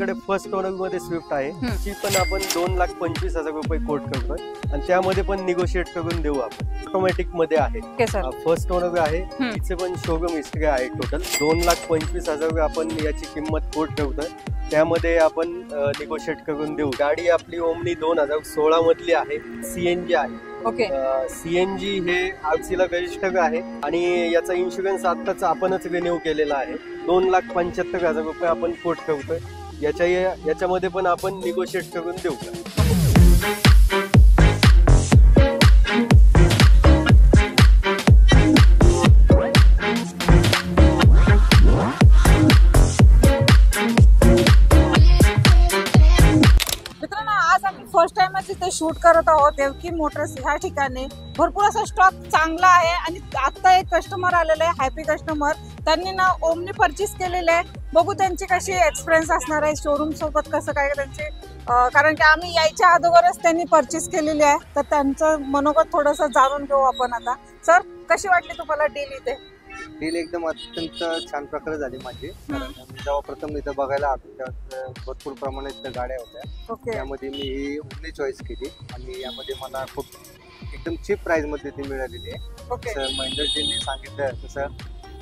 आपल्याकडे first owner मध्ये Swift आहे, ती पण आपण 2,25,000 रुपये कोट करतोय आणि त्यामध्ये पण निगोशिएट करून देऊ आपण. ऑटोमॅटिक मध्ये आहे, फर्स्ट ओनर आहे, तिचे पण शोरूम हिस्ट्री आहे. टोटल 2,25,000 आपण याची किंमत कोट ठेवतोय, त्यामध्ये आपण निगोशिएट करून देऊ. गाडी आपली ओमनी 2016 मधली आहे, सीएनजी आहे. सीएनजी हे आरसी ला रजिस्टर आहे आणि याचा इन्शुरन्स आताच आपणच रिन्यू केलेला आहे. 2,75,000 रुपये आपण कोट करतोय. याच्यामध्ये पण आपण निगोशिएट करून देऊ. फर्स्ट टाइम तिथे शूट करत आहोत देवकी मोटर्स ह्या ठिकाणी. भरपूर असा स्टॉक चांगला आहे आणि आता एक कस्टमर आलेले आहे, हॅपी कस्टमर. त्यांनी ना ओमनी परचेस केलेले आहे. बघू त्यांची कशी एक्सपिरियन्स असणार आहे शोरूम सोबत, कसं काय त्यांची, कारण की आम्ही यायच्या अगोदरच त्यांनी परचेस केलेली आहे. तर त्यांचं मनोगत थोडंसं जाणून घेऊ आपण आता. सर, कशी वाटली तुम्हाला डील इथे? डील एकदम अत्यंत छान प्रकारे झाली माझी. जेव्हा प्रथम इथं बघायला आलो तेव्हा भरपूर प्रमाणात गाड्या होत्या, त्यामध्ये मी ही ओमनी चॉईस केली आणि यामध्ये मला खूप एकदम चीप प्राइस मध्ये ती मिळालेली आहे. महेंद्रजींनी सांगितलं तसं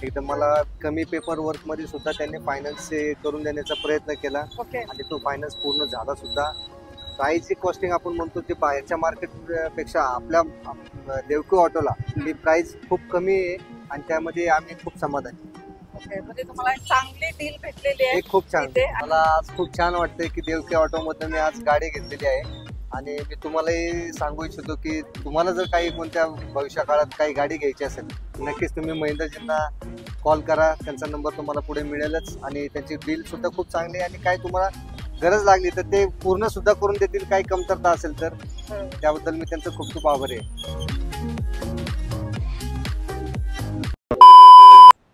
एकदम मला कमी पेपर वर्क मध्ये सुद्धा त्यांनी फायनान्स करून देण्याचा प्रयत्न केला आणि तो फायनान्स पूर्ण झाला सुद्धा. प्राइसची कॉस्टिंग आपण म्हणतो ते बाहेरच्या मार्केट पेक्षा आपल्या देवकी ऑटोला ही प्राइस खूप कमी आहे आणि त्यामध्ये आम्ही खूप समाधानी. म्हणजे तुम्हाला चांगली डील भेटलेली आहे. खूप छान, मला आज खूप छान वाटतंय की देवकी ऑटो मधून मी आज गाडी घेतलेली आहे. आणि मी तुम्हालाही सांगू इच्छितो की तुम्हाला जर काही कोणत्या भविष्य काळात काही गाडी घ्यायची असेल नक्कीच तुम्ही महेंद्रजींना कॉल करा. त्यांचा नंबर तुम्हाला पुढे मिळेलच आणि त्यांची डील सुद्धा खूप चांगली आहे आणि काही तुम्हाला गरज लागली तर ते पूर्ण सुद्धा करून देतील. काही कमतरता असेल तर त्याबद्दल मी त्यांचं खूप खूप आभारी आहे.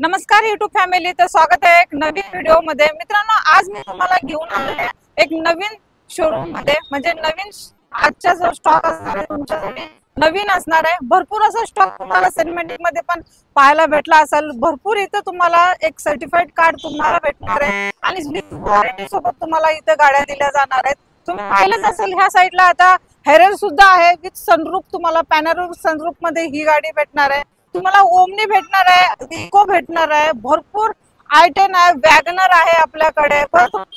नमस्कार युट्यूब फॅमिली, तर स्वागत आहे एक नवीन व्हिडिओ मध्ये. मित्रांनो, आज मी तुम्हाला घेऊन आले आहे एक नवीन शोरूम मध्ये. म्हणजे नवीन आजचा जो स्टॉक असणार आहे तुमच्यासाठी नवीन असणार आहे. भरपूर असा स्टॉक तुम्हाला सिनेमॅटिक मध्ये पण पाहायला भेटला असेल. भरपूर इथं तुम्हाला एक सर्टिफाईड कार्ड तुम्हाला भेटणार आहे आणि वॉरंटी सोबत तुम्हाला इथं गाड्या दिल्या जाणार आहेत. तुम्ही पाहिलंच असेल ह्या साईडला आता हेरर सुद्धा आहे विथ सनरूफ. तुम्हाला पॅनोरामिक सनरूफ मध्ये ही गाडी भेटणार आहे. तुम्हाला ओमनी भेटणार आहे, इको भेटणार आहे, भरपूर i10 आहे, वॅगनर आहे आपल्याकडे.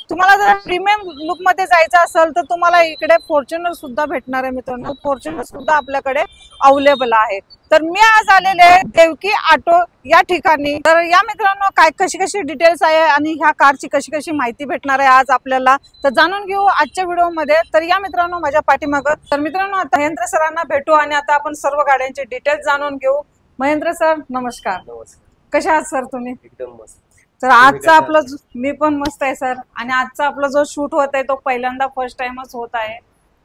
तुम्हाला जर प्रीमियम लुक मध्ये जायचं असेल तर तुम्हाला इकडे फॉर्च्युनर सुद्धा भेटणार आहे. मित्रांनो, फॉर्च्युनर सुद्धा आपल्याकडे अवेलेबल आहे. तर मी आज आलेले आहे देवकी ऑटो या ठिकाणी. तर या मित्रांनो, काय कशी डिटेल्स आहे आणि ह्या कारची कशी माहिती भेटणार आहे आज आपल्याला, तर जाणून घेऊ आजच्या व्हिडिओ मध्ये. तर या मित्रांनो माझ्या पाठीमागं. तर मित्रांनो, आता महेंद्र सरांना भेटू आणि आता आपण सर्व गाड्यांची डिटेल्स जाणून घेऊ. महेंद्र सर, नमस्कार. कशा आहात सर तुम्ही? एकदम मस्त. तर आजचा आपला, मी पण मस्त आहे सर. आणि आजचा आपला जो शूट होत आहे तो पहिल्यांदा फर्स्ट टाइमच होत आहे.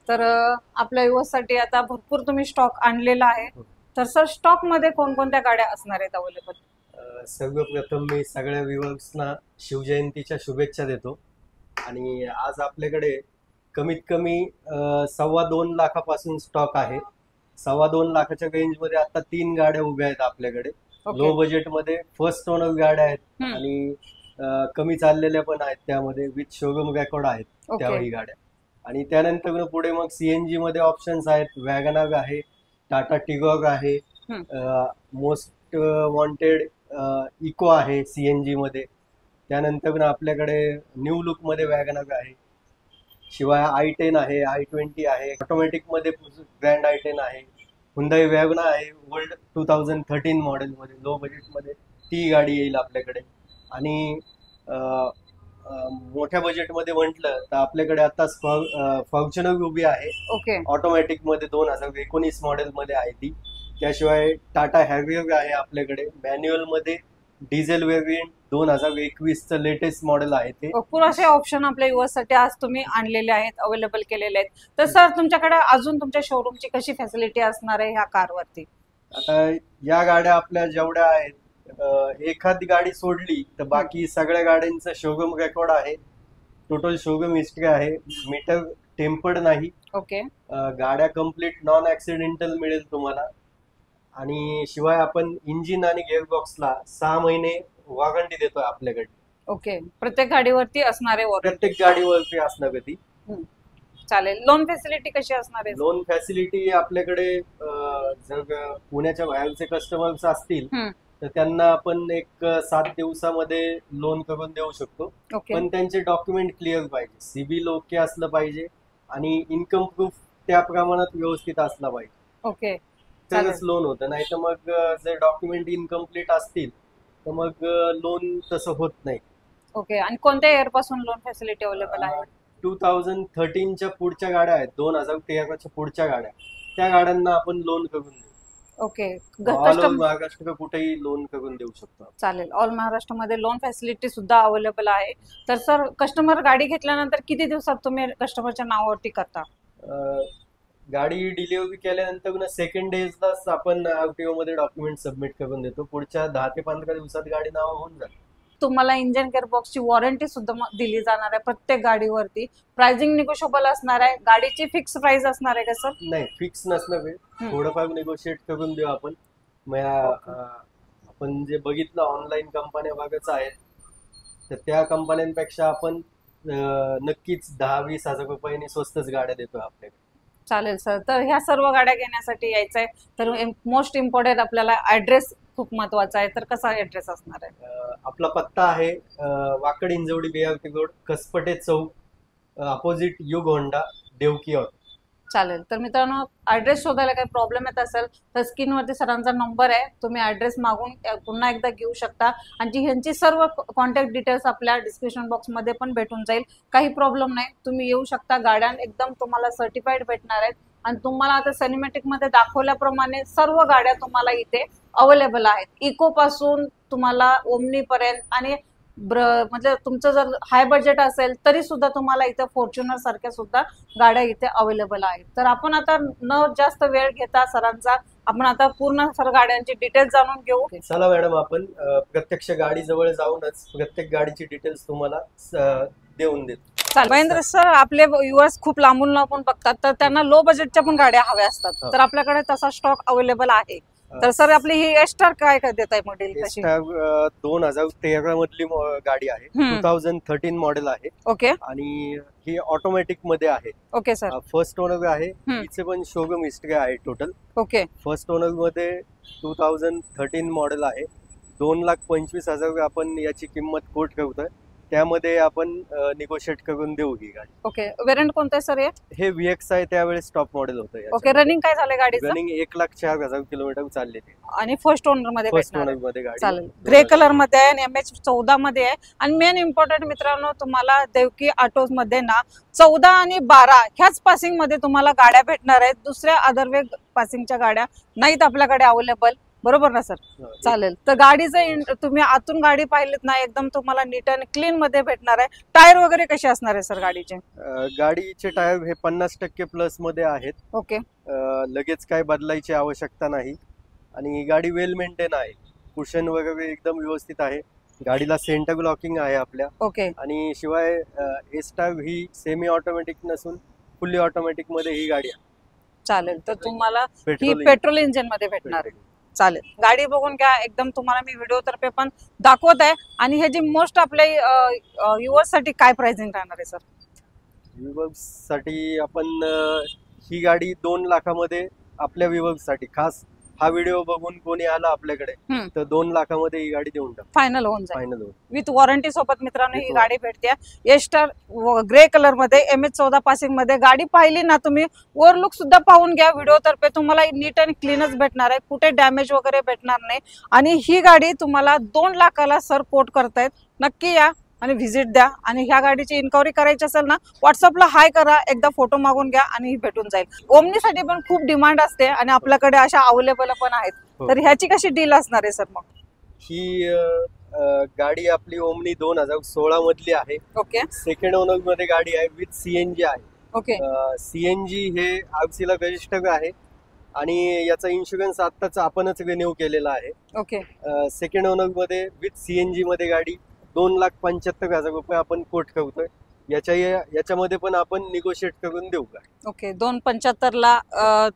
तर आपल्या युवसाठी आता भरपूर तुम्ही स्टॉक आणलेला आहे. तर सर, स्टॉक मध्ये कोणकोणत्या गाड्या असणार आहेत अवेलेबल? सर्वप्रथम मी सगळ्या व्ह्युअर्सना शिवजयंतीच्या शुभेच्छा देतो. आणि आज आपल्याकडे कमीत कमी 2.25 लाखापासून स्टॉक आहे. 2.25 लाखाच्या रेंज मध्ये आता 3 गाड्या उभ्या आहेत आपल्याकडे. लो बजेट मध्ये फर्स्ट ओनर गाड्या आहेत आणि कमी चाललेल्या पण आहेत, त्यामध्ये विथ शोरूम रेकॉर्ड आहेत त्यावेळी गाड्या. आणि त्यानंतर पुढे मग सीएनजी मध्ये ऑप्शन्स आहेत. वॅगनार आहे, टाटा टिगॉर आहे, मोस्ट वॉन्टेड इको आहे सीएनजी मध्ये. त्यानंतर आपल्याकडे न्यू लुक मध्ये वॅगनार आहे. शिवाय i10 आहे, i20 आहे. ऑटोमॅटिक मध्ये ग्रँड i10 आहे. हुंदाई वॅगना आहे, ओल्ड 2013 मॉडेल मध्ये. लो बजेट मध्ये ती गाडी येईल आपल्याकडे. आणि मोठ्या बजेट मध्ये म्हटलं तर आपल्याकडे आता फॉर्च्युनर उभी आहे ऑटोमॅटिक मध्ये, 2019 मॉडेल मध्ये आहे ती. त्याशिवाय टाटा हॅरियर आहे आपल्याकडे मॅन्युअल मध्ये, डिझेल व्हेरियंट 2021चं लेटेस्ट मॉडेल आहे ते. भरपूर असे ऑप्शन आपल्या युवसाठी आज तुम्ही आणलेले आहेत, अवेलेबल केलेले आहेत. तर सर, तुमच्याकडे अजून तुमच्या शोरूमची कशी फॅसिलिटी असणार आहे ह्या कारवरती? आता या गाड्या आपल्या जेवढ्या आहेत, एखादी गाडी सोडली तर बाकी सगळ्या गाड्यांचं शोरूम रेकॉर्ड आहे. टोटल शोरूम हिस्ट्री आहे. मीटर टेम्पर्ड नाही. गाड्या कम्प्लीट नॉन ऍक्सिडेंटल मिळेल तुम्हाला. आणि शिवाय आपण इंजिन आणि गिअरबॉक्सला 6 महिने वॉरंटी देतोय आपल्याकडे. ओके, प्रत्येक गाडीवरती असणारे वॉरंटी. प्रत्येक गाडीवरती असणार कधी. चालेल. लोन फॅसिलिटी कशी असणार आहे? लोन फॅसिलिटी आपल्याकडे जर पुण्याच्या बाहेरचे कस्टमर्स असतील तर त्यांना आपण एक 7 दिवसामध्ये लोन करून देऊ शकतो. पण त्यांचे डॉक्युमेंट क्लिअर पाहिजे, सिबिल ओके असलं पाहिजे आणि इन्कम प्रूफ त्या प्रमाणात व्यवस्थित असला पाहिजे. ओके, तरच लोन होतं. नाही तर मग जर डॉक्युमेंट इनकम्प्लीट असतील तर मग लोन तसं होत नाही. ओके, आणि कोणत्या इयर पासून लोन फॅसिलिटी अवेलेबल आहे? 2013च्या पुढच्या गाड्या आहेत, 2013च्या पुढच्या गाड्या, त्या गाड्यांना आपण लोन करून देऊ. ओके, ऑल महाराष्ट्र कुठेही लोन करून देऊ शकतो. चालेल. ऑल महाराष्ट्रामध्ये लोन फॅसिलिटी सुद्धा अवेलेबल आहे. तर सर, कस्टमर गाडी घेतल्यानंतर किती दिवसात तुम्ही कस्टमरच्या नावावरती करता? गाडी डिलिव्हरी केल्यानंतर सेकंड डेजलाच आपण आरटीओ मध्ये डॉक्युमेंट सबमिट करून देतो. पुढच्या 10 ते 15 दिवसात गाडी नाव होऊन जाते. तुम्हाला इंजिन गेअरबॉक्सची वॉरंटी सुद्धा दिली जाणार आहे प्रत्येक गाडीवरती. प्राइसिंग निगोशिएबल असणार आहे. गाडीची फिक्स प्राइस असणार आहे का सर? नाही, फिक्स नसणार आहे. थोडंफार निगोशिएट करून देऊ आपण. आपण जे बघितलं ऑनलाईन कंपन्या बघायचं आहेत तर त्या कंपन्यांपेक्षा आपण नक्कीच 10-20 हजार रुपयांनी स्वस्तच गाड्या देतो आपल्याकडे. चालेल सर. तर ह्या सर्व गाड्या घेण्यासाठी यायचं आहे तर मोस्ट इम्पॉर्टंट आपल्याला ऍड्रेस खूप महत्वाचा आहे. तर कसा ऍड्रेस असणार आहे? आपला पत्ता आहे वाकड इंजवडी BRT रोड, कसपटे चौक, अपोजिट युग होंडा, देवकी ऑटो. चालेल. तर मित्रांनो, ऍड्रेस शोधायला काही प्रॉब्लेम येत असेल तर स्क्रीनवरती सरांचा नंबर आहे, तुम्ही ऍड्रेस मागून पुन्हा एकदा घेऊ शकता. आणि ह्यांची सर्व कॉन्टॅक्ट डिटेल्स आपल्या डिस्क्रिप्शन बॉक्स मध्ये पण भेटून जाईल. काही प्रॉब्लेम नाही, तुम्ही येऊ शकता. गाड्या एकदम तुम्हाला सर्टिफाईड भेटणार आहेत आणि तुम्हाला आता सिनेमॅटिक मध्ये दाखवल्याप्रमाणे सर्व गाड्या तुम्हाला इथे अवेलेबल आहेत. इको पासून तुम्हाला ओमनी पर्यंत आणि म्हणजे तुमचं जर हाय बजेट असेल तरी सुद्धा तुम्हाला इथे फॉर्च्युनर सारख्या सुद्धा गाड्या इथे अवेलेबल आहेत. तर आपण आता न जास्त वेळ घेता सरांचा आपण आता पूर्ण सर्व गाड्यांची डिटेल्स जाणून घेऊ. चला मॅडम, आपण प्रत्यक्ष गाडी जवळ जाऊनच प्रत्येक गाडीची डिटेल्स तुम्हाला देऊन देतो. महेंद्र सर, आपले व्ह्युअर्स खूप लांबून लांबून बघतात तर त्यांना लो बजेटच्या पण गाड्या हव्या असतात. तर आपल्याकडे तसा स्टॉक अवेलेबल आहे. तर सर, आपली ही एस्टार काय देत आहे मॉडेल? कशी? 2013 मधली गाडी आहे, 2013 मॉडेल आहे. ओके. आणि ही ऑटोमॅटिक मध्ये आहे. Okay sir. फर्स्ट ओनर आहे. तिचे पण शोरूम हिस्ट्री आहे टोटल. ओके. फर्स्ट ओनर मध्ये 2013 मॉडेल आहे. 2,25,000 आपण याची किंमत कोट करतोय. त्यामध्ये आपण निगोशिएट करून देऊ ही गाडी. ओके. वेरियंट कोणतं आहे सर? हे VX आहे, त्यावेळेस टॉप मॉडेल होतं. ओके. रनिंग काय झालं गाडीचं? रनिंग 1,04,000 किलोमीटर चाललेली आणि फर्स्ट ओनर मध्ये गाडी. चालेल. ग्रे कलर मध्ये आहे आणि MH14 मध्ये आहे. आणि मेन इम्पॉर्टंट मित्रांनो, तुम्हाला देवकी ऑटोज मध्ये ना 14 आणि 12 ह्याच पासिंग मध्ये तुम्हाला गाड्या भेटणार आहेत. दुसऱ्या अदरवे पासिंगच्या गाड्या नाहीत आपल्याकडे अवेलेबल. बरोबर ना सर? चालेल. तर गाडीचं तुम्ही आतून गाडी पाहिलीत ना, एकदम तुम्हाला नीट आणि क्लीन मध्ये भेटणार आहे. टायर वगैरे कसे असणार आहे सर गाडीचे? गाडीचे टायर हे 50% प्लस मध्ये आहेत. ओके. लगेच काय बदलायची आवश्यकता नाही आणि गाडी वेल मेंटेन आहे. कुशन वगैरे एकदम व्यवस्थित आहे. गाडीला सेंटर लॉकिंग आहे आपल्या. ओके. आणि शिवाय एस्टार ही सेमी ऑटोमॅटिक नसून फुल्ली ऑटोमॅटिक मध्ये ही गाडी आहे. चालेल. तर तुम्हाला ही पेट्रोल इंजिन मध्ये भेटणार आहे. चालेल. गाडी बघून घ्या. एकदम तुम्हाला मी व्हिडिओ तर्फे पण दाखवत आहे. आणि हे जी मोस्ट आपल्या युवर्स साठी काय प्राइसिंग राहणार आहे सर? व्ह्युअर्स साठी आपण ही गाडी 2 लाखामध्ये आपल्या व्ह्युअर्स साठी खास हा व्हिडिओ बघून कोणी आला आपल्याकडे तर 2 लाखामध्ये ही गाडी देऊन टाक. फायनल होऊन जाईल विथ वॉरंटी सोबत. मित्रांनो, ही गाडी भेटते एस्टार ग्रे कलर मध्ये, MH14 पासिंग मध्ये. गाडी पाहिली ना तुम्ही, ओव्हरलुक सुद्धा पाहून घ्या व्हिडिओ तर्फे. तुम्हाला नीट आणि क्लीनच भेटणार आहे, कुठे डॅमेज वगैरे भेटणार नाही. आणि ही गाडी तुम्हाला 2 लाखाला सर कोट करतायत. नक्की या आणि व्हिजिट द्या. आणि ह्या गाडीची इन्क्वायरी करायची असेल ना, व्हॉट्सअपला हाय करा, एकदा फोटो मागून घ्या आणि भेटून जाईल. ओमनीसाठी पण खूप डिमांड असते आणि आपल्याकडे अशा अवेलेबल पण आहेत. तर ह्याची कशी डील असणार आहे सर मग? ही गाडी आपली ओमनी 2016 मधली आहे. ओके. सेकंड ओनर मध्ये गाडी आहे, विथ CNG आहे. ओके. CNG हे RC ला रजिस्टर आहे आणि याचा इन्शुरन्स आताच आपणच रिन्यू केलेला आहे. ओके. सेकंड ओनर मध्ये विथ CNG मध्ये गाडी 2,75,000 रुपये आपण कोट करतोय. याच्यामध्ये पण आपण निगोशिएट करून देऊ का? ओके. 2,75,000 ला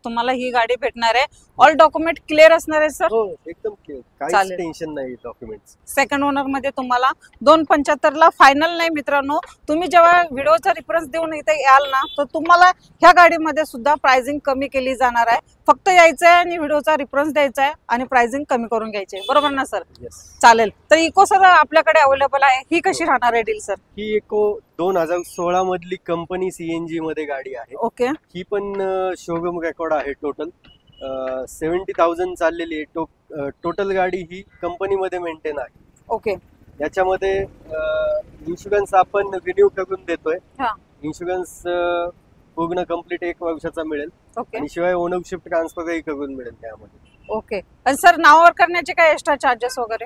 तुम्हाला ही गाडी भेटणार आहे. ऑल डॉक्युमेंट क्लिअर असणार आहे सर? हो, एकदम क्लिअर. काहीच चालेल. टेन्शन नाही डॉक्युमेंट्स. सेकंड ओनर मध्ये तुम्हाला 2.75 ला फायनल नाही मित्रांनो. तुम्ही जेव्हा व्हिडिओचा रेफरन्स देऊन इथे याल ना तर तुम्हाला ह्या गाडीमध्ये सुद्धा प्राइसिंग कमी केली जाणार आहे. फक्त यायचं आहे आणि व्हिडिओचा रेफरन्स द्यायचा आहे आणि प्राइसिंग कमी करून घ्यायची आहे, बरोबर ना सर? येस. चालेल. तर इको सर आपल्याकडे अवेलेबल आहे. ही कशी राहणार आहे डील सर? ही इको 2016 मधली कंपनी सीएनजी मध्ये गाडी आहे. ओके. ही पण शोरूम रेकॉर्ड आहे. टोटल 70,000 चाललेली आहे. टोटल गाडी ही कंपनीमध्ये मेंटेन आहे. ओके. याच्यामध्ये इन्शुरन्स आपण रिन्यू करून देतोय. हा. इन्शुरन्स पूर्ण कम्प्लीट 1 वर्षाचा मिळेल ओके. आणि शिवाय ओनरशिप ट्रान्सफरही करून मिळेल त्यामध्ये. ओके. आणि सर नावावर करण्याचे काय एक्स्ट्रा चार्जेस वगैरे?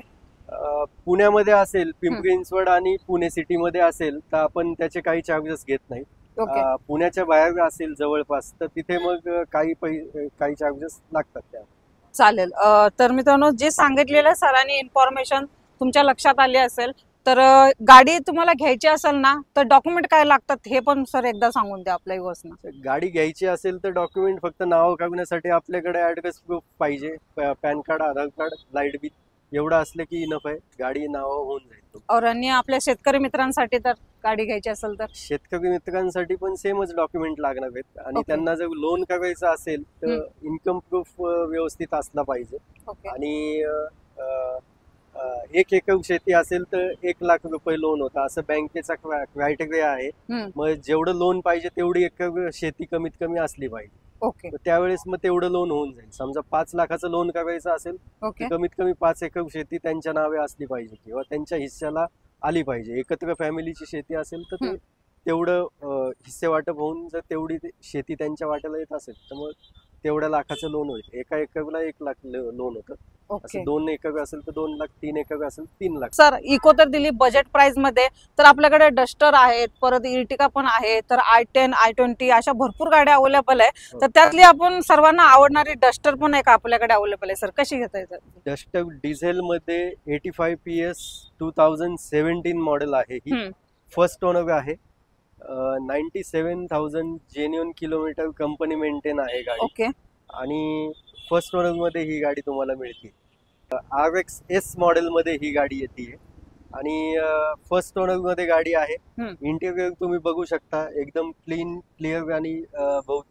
पुण्यामध्ये असेल, पिंपरी चिंचवड आणि पुणे सिटी मध्ये असेल तर आपण त्याचे काही चार्जेस घेत नाही. ओके. पुण्याच्या बाहेर असेल जवळपास तर तिथे मग काही चार्जेस लागतात त्या. चालेल. तर मित्रांनो जे सांगितलेलं सरांनी इन्फॉर्मेशन तुमच्या लक्षात आली असेल तर गाडी तुम्हाला घ्यायची असेल ना तर डॉक्युमेंट काय लागतात हे पण सर एकदा सांगून द्या आपल्या युवर्सना. गाडी घ्यायची असेल तर डॉक्युमेंट फक्त नाव काढण्यासाठी आपल्याकडे ऍड्रेस प्रूफ पाहिजे, पॅन कार्ड, आधार कार्ड, लाईट बिल एवढं असलं की इनफ आहे. गाडी नाव होऊन जाईल. और आणि आपल्या शेतकरी मित्रांसाठी तर गाडी घ्यायची असेल तर शेतकरी मित्रांसाठी पण सेमच डॉक्युमेंट लागणार आहेत आणि ओके. त्यांना जर लोन करायचं असेल तर इन्कम प्रूफ व्यवस्थित असला पाहिजे. ओके. आणि 1 एकर शेती असेल तर 1 लाख रुपये लोन होता असं बँकेचा क्रायटेरिया आहे. हम्म. मग जेवढं लोन पाहिजे तेवढी एकर शेती कमीत कमी असली पाहिजे. ओके. तर त्यावेळेस मग तेवढं लोन होऊन जाईल. समजा 5 लाखाचं लोन करायचं असेल ओके. तर कमीत कमी 5 एकर शेती त्यांच्या नावे असली पाहिजे किंवा त्यांच्या हिस्स्याला आली पाहिजे. एकत्र फॅमिलीची शेती असेल तर ते तेवढं हिस्से वाटप होऊन जर तेवढी शेती त्यांच्या वाट्याला येत असेल तर मग तेवढ्या लाखाचं लोन होईल. 1 एकरला 1 लाख लोन होतं. ओके. असं 2 एकर असेल तर 2 लाख, 3 एकर असेल 3 लाख. सर इको तर दिली बजेट प्राइस मध्ये. तर आपल्याकडे डस्टर आहेत, परत इर्टिका पण आहे, तर i10, i20 अशा भरपूर गाड्या अवेलेबल आहे. तर त्यातली आपण सर्वांना आवडणारी डस्टर पण एक आपल्याकडे अवेलेबल आहे. सर कशी घेता येतात? डस्टर डिझेल मध्ये 85 PS 2017 मॉडेल आहे. ही फर्स्ट ओनर आहे. 97,000 जेन्युइन किलोमीटर कंपनी मेंटेन आहे गाडी. ओके. आणि फर्स्ट ओनर मध्ये ही गाडी तुम्हाला मिळते. RX S मॉडेल मध्ये ही गाडी येते आणि फर्स्ट ओनर मध्ये गाडी आहे. इंटेरियर तुम्ही बघू शकता एकदम क्लिअर आणि बहुत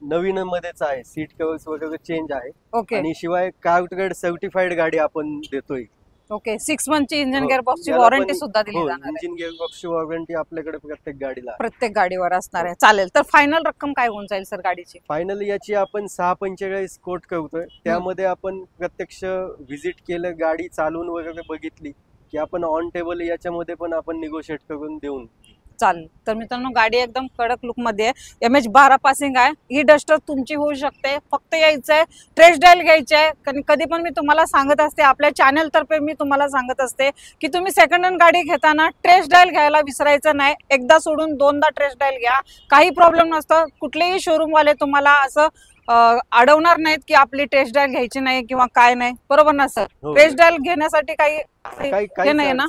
नवीन मध्येच आहे. सीट कव्हर्स वगैरे चेंज आहे. ओके. आणि शिवाय कार सर्टिफाईड गाडी आपण देतोय. ओके. 6 मंथची इंजिन हो. गिअरबॉक्सची याला वॉरंटी पण- सुद्धा दिली हो, जाणार आहे. इंजिन गिअरबॉक्सची वॉरंटी आपल्याकडे प्रत्येक गाडीला आहे. प्रत्येक गाडीवर असणार आहे. चालेल. तर फायनल रक्कम काय होऊन जाईल सर गाडीची? फायनल याची आपण 645 कोट करतोय. त्यामध्ये आपण प्रत्यक्ष व्हिजिट केलं, गाडी चालवून वगैरे बघितली की आपण ऑन टेबल याच्यामध्ये पण आपण निगोशिएट करून देऊन. चालेल. तर मित्रांनो गाडी एकदम कडक लुक मध्ये आहे. MH12 पासिंग आहे. ही डस्टर तुमची होऊ शकते. फक्त यायचं आहे, टेस्ट ड्राइव्ह घ्यायची आहे. कारण कधी पण मी तुम्हाला सांगत असते, आपल्या चॅनल तर्फे मी तुम्हाला सांगत असते की तुम्ही सेकंड हँड गाडी घेताना टेस्ट ड्राइव्ह घ्यायला विसरायचं नाही. एकदा सोडून 2दा टेस्ट ड्राइव्ह घ्या. काही प्रॉब्लेम नसतं. कुठलेही शोरूम वाले तुम्हाला असं अडवणार नाहीत की आपली टेस्ट ड्राइव्ह घ्यायची नाही किंवा काय नाही, बरोबर ना सर? हो. टेस्ट ड्राइव्ह घेण्यासाठी काही हे नाही ना?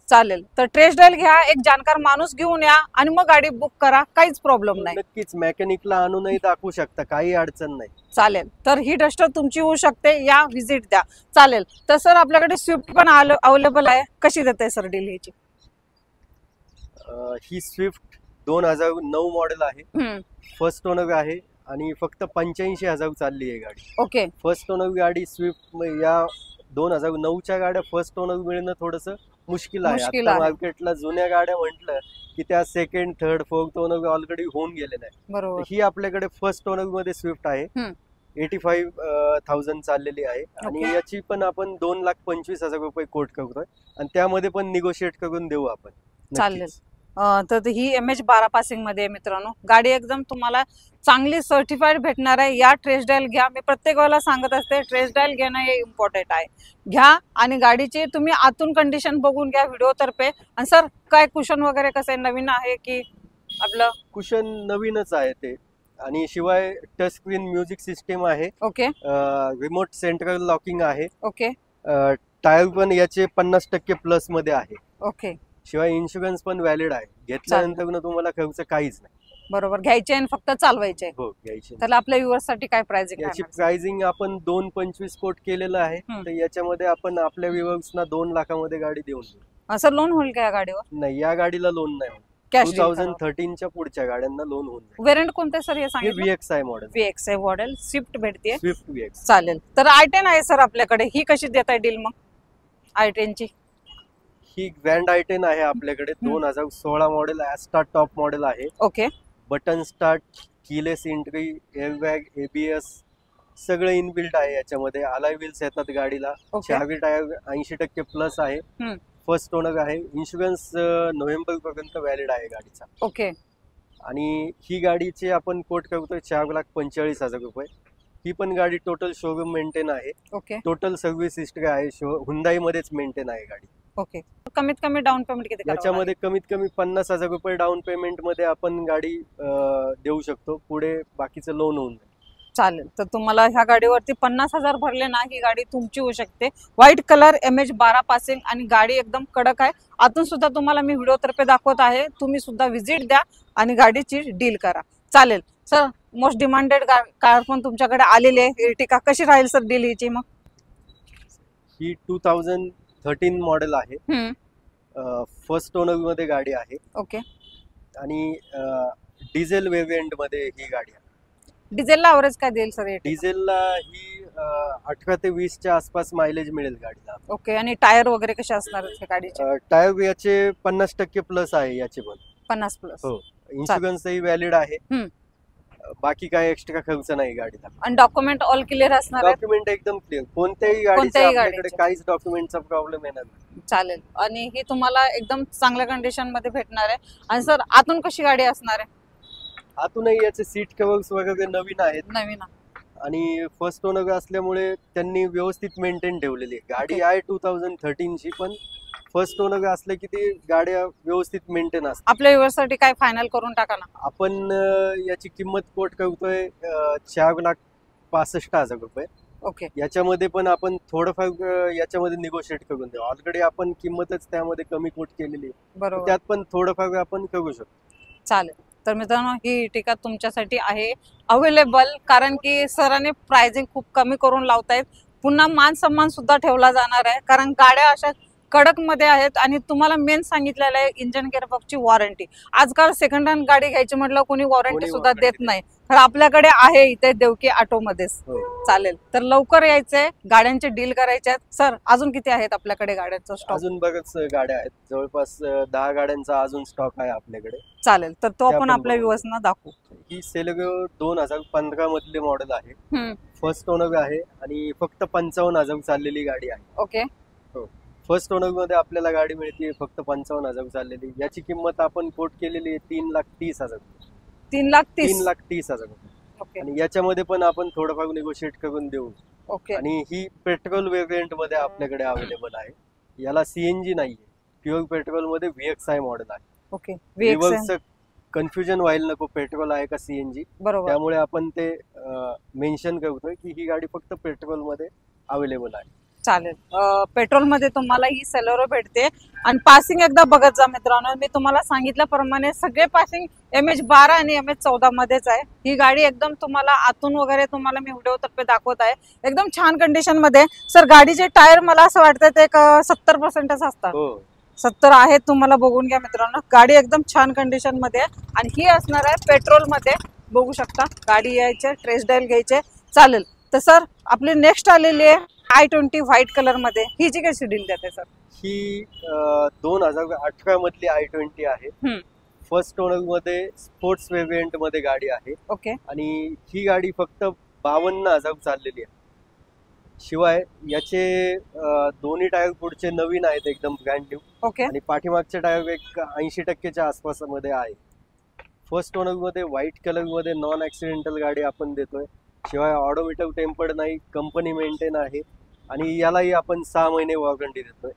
चालेल. तर टेस्ट ड्राइव्ह घ्या, एक जाणकार माणूस घेऊन या आणि मग गाडी बुक करा. काहीच प्रॉब्लेम नाही. नक्कीच मेकॅनिकला आणूनही दाखवू शकता, काही अडचण नाही. चालेल. तर ही डस्टर तुमची होऊ शकते. या व्हिजिट द्या. चालेल. तर सर आपल्याकडे स्विफ्ट पण अवेलेबल आहे. कशी देते सर डील ह्याची? ही स्विफ्ट 2009 मॉडेल आहे. फर्स्ट ओनर आहे आणि फक्त 85,000 चालली आहे गाडी. ओके. फर्स्ट ओनर गाडी स्विफ्ट या 2009च्या गाड्या फर्स्ट ओनर मिळणं थोडंसं मुश्किल आहे. आता मार्केटला जुन्या गाड्या म्हटलं की त्या second, third, fourth owner already होऊन गेलेल्या आहे. बरोबर. ही आपल्याकडे फर्स्ट ओनर मध्ये स्विफ्ट आहे. 85,000 चाललेली आहे आणि याची पण आपण 2,25,000 रुपये कोट करतोय आणि त्यामध्ये पण निगोशिएट करून देऊ आपण. चालेल. तर ही MH12 पासिंग मध्ये आहे मित्रांनो. गाडी एकदम तुम्हाला चांगली सर्टिफाईड भेटणार आहे. या टेस्ट ड्राइव्ह घ्या. मी प्रत्येक वेळेला सांगत असते टेस्ट ड्राइव्ह घेणं हे इम्पॉर्टंट आहे. घ्या आणि गाडीची तुम्ही आतून कंडिशन बघून घ्या व्हिडिओ तर्फे. आणि सर काय कुशन वगैरे कसं आहे, नवीन आहे की आपलं? कुशन नवीनच आहे ते आणि शिवाय टच स्क्रीन म्युझिक सिस्टीम आहे. ओके. रिमोट सेंट्रल लॉकिंग आहे. ओके. टायर पण याचे 50% प्लस मध्ये आहे. ओके. शिवाय इन्शुरन्स पण व्हॅलिड आहे. घेतल्यानंतर तुम्हाला खर्च काहीच नाही. बरोबर, घ्यायचे आणि फक्त चालवायचे. हो घ्यायची. तर आपल्या व्ह्युअर्स साठी काय प्राइसिंग याची प्राइसिंग आपण 2.25 कोट केलेलं आहे. तर याच्यामध्ये आपण आपल्या व्ह्युअर्सना 2 लाखामध्ये गाडी देऊन देऊ. असं लोन होईल का या गाडीवर? नाही, या गाडीला लोन नाही होत. कॅश 2013च्या पुढच्या गाड्यांना लोन होऊन जाईल. वेरियंट कोणते सर हे हे सांगितलं? VXI model. VXI model Swift भेटते. Swift VX. चालेल. तर i10 आहे सर आपल्याकडे, ही कशी देत आहे डील मग i10 ची? ही ग्रँड i10 आहे आपल्याकडे. 2016 मॉडेल, ॲस्टा टॉप मॉडेल आहे. Okay. Button start, keyless entry, airbag, ABS सगळं इनबिल्ट आहे याच्यामध्ये. अलाय व्हील्स येतात गाडीला. चावी टायर 80% प्लस आहे. फर्स्ट ओनर आहे. इन्शुरन्स नोव्हेंबर पर्यंत व्हॅलिड आहे गाडीचा. ओके. आणि ही गाडीचे आपण कोट करतोय 4,45,000 रुपये. ही पण गाडी टोटल शोरूम मेंटेन आहे. ओके. टोटल सर्व्हिस हिस्ट्री आहे. हुंदाई मध्येच मेंटेन आहे गाडी. ओके. कमीत कमी डाऊन पेमेंट किती? याच्यामध्ये कमीत कमी 50,000 रुपये डाऊन पेमेंट मध्ये आपण गाडी देऊ शकतो. पुढे बाकीचं लोन होऊन जाईल. चालेल. तर तुम्हाला ह्या गाडीवरती 50,000 भरले ना, ही गाडी तुमची होऊ शकते. व्हाईट कलर, MH12 पासिंग आणि गाडी एकदम कडक आहे. आतून सुद्धा तुम्हाला मी व्हिडिओ तर्फे दाखवत आहे. तुम्ही सुद्धा व्हिजिट द्या आणि गाडीची डील करा. चालेल सर. मोस्ट डिमांडेड कार पण तुमच्याकडे आलेली आहे, इर्टिका. कशी राहील सर डील हिची मग? ही 2013 मॉडेल आहे. फर्स्ट ओनर मध्ये गाडी आहे. ओके. आणि डिझेल वेरियंट मध्ये ही गाडी आहे. डिझेलला ॲव्हरेज काय देईल सर? डिझेलला ही 18 ते 20च्या आसपास मायलेज मिळेल गाडीला. ओके. आणि टायर वगैरे कसे असणार गाडीचे? टायर याचे 50% प्लस आहे. याचे पण 50 प्लस. हो. इन्शुरन्सही व्हॅलिड आहे. बाकी काय एक्स्ट्रा खर्च नाही गाडीला. आणि डॉक्युमेंट ऑल क्लिअर असणार आहे? डॉक्युमेंट एकदम क्लिअर. कोणत्याही गाडीचे काहीच डॉक्युमेंटचा प्रॉब्लेम येणार नाही. चालेल. आणि ही तुम्हाला एकदम चांगल्या कंडिशन मध्ये भेटणार आहे. आणि सर आतून कशी गाडी असणार आहे? आतूनही याचे सीट कव्हर्स वगैरे नवीन आहेत. नवीन. आणि फर्स्ट ओनर असल्यामुळे त्यांनी व्यवस्थित मेंटेन ठेवलेली आहे. गाडी आहे 2013 ची, पण फर्स्ट ओनर असले की ती गाड्या व्यवस्थित मेंटेन असतात. आपल्या व्यवसायासाठी काय फायनल करून टाका ना. आपण याची किंमत कोट करतोय 4,65,000 रुपये. ओके. याच्यामध्ये पण आपण थोडंफार याच्यामध्ये निगोशिएट करून देऊ. ऑलरेडी आपण किंमतच त्यामध्ये कमी कोट केलेली आहे. बरोबर. त्यात पण थोडंफार आपण करू शकतो. चालेल. तर मित्रांनो, ही टिका तुमच्यासाठी आहे अवेलेबल, कारण की सरांनी प्राइसिंग खूप कमी करून लावतायत. पुन्हा मान सन्मान सुद्धा ठेवला जाणार आहे, कारण गाड्या अशा कडक मध्ये आहेत. आणि तुम्हाला मेन सांगितलेलं आहे इंजन गिअरबॉक्सची वॉरंटी. आजकाल सेकंड हँड गाडी घ्यायची म्हटलं कोणी वॉरंटी सुद्धा देत नाही, तर आपल्याकडे आहे इथे देवकी ऑटो मध्येच. चालेल. तर लवकर यायचंय, गाड्यांचे डील करायचे आहेत. सर अजून किती आहेत आपल्याकडे गाड्यांचा स्टॉक? अजून बरेच गाड्या आहेत. जवळपास 10 गाड्यांचा अजून स्टॉक आहे आपल्याकडे. चालेल. तर तो आपण आपल्या व्ह्युअर्सना दाखवू. ही सेलेरिओ 2015 मधली मॉडेल आहे. फर्स्ट ओनर आहे आणि फक्त 55,000 चाललेली गाडी आहे. ओके. फर्स्ट ओनर मध्ये आपल्याला गाडी मिळते फक्त 55,000 चाललेली. याची किंमत आपण कोट केलेली आहे 3,30,000. 3,30,000. ओके. आणि याच्यामध्ये पण आपण थोडंफार निगोशिएट करून देऊ. ओके. आणि ही पेट्रोल वेरियंट मध्ये आपल्याकडे अवेलेबल आहे. याला CNG नाहीये, प्युअर पेट्रोल मध्ये VXI मॉडेल आहे. ओके. व्ह्युअर्सचं कन्फ्युजन व्हायला नको, पेट्रोल आहे का CNG. बरोबर. त्यामुळे आपण ते मेन्शन करतोय की ही गाडी फक्त पेट्रोल मध्ये अवेलेबल आहे. चालेल. पेट्रोल मध्ये तुम्हाला ही सेलेरिओ भेटते. आणि पासिंग एकदा बघत जा मित्रांनो. मी तुम्हाला सांगितल्याप्रमाणे सगळे पासिंग MH12 आणि MH14 मध्येच आहे. ही गाडी एकदम तुम्हाला आतून वगैरे तुम्हाला मी व्हिडिओ तर्फे दाखवत आहे, एकदम छान कंडिशन मध्ये. सर गाडीचे टायर मला असं वाटतं ते 70% असतात. 70 आहेत. तुम्हाला बघून घ्या मित्रांनो, गाडी एकदम छान कंडिशन मध्ये आहे. आणि ही असणार आहे पेट्रोल मध्ये. बघू शकता गाडी यायचे, टेस्ट ड्राइव्ह घ्यायचे. चालेल. तर सर आपली नेक्स्ट आलेली आहे i20 व्हाईट कलर मध्ये. ही जी कशी डील देते सर? ही 2018 मधली i20 आहे. फर्स्ट ओनर मध्ये स्पोर्ट्स वेरियंट मध्ये गाडी आहे. ओके. आणि ही गाडी फक्त 52,000 चाललेली आहे. शिवाय याचे दोन्ही टायर पुढचे नवीन आहेत, एकदम ब्रँड न्यू. ओके. आणि पाठीमागचे टायर एक 80%च्या आसपास मध्ये आहे. फर्स्ट ओनर मध्ये व्हाईट कलर मध्ये नॉन ऍक्सिडेंटल गाडी आपण देतोय. शिवाय ऑडोमीटर टेम्पर्ड नाही, कंपनी मेंटेन आहे. आणि यालाही आपण 6 महिने वॉरंटी देतोय.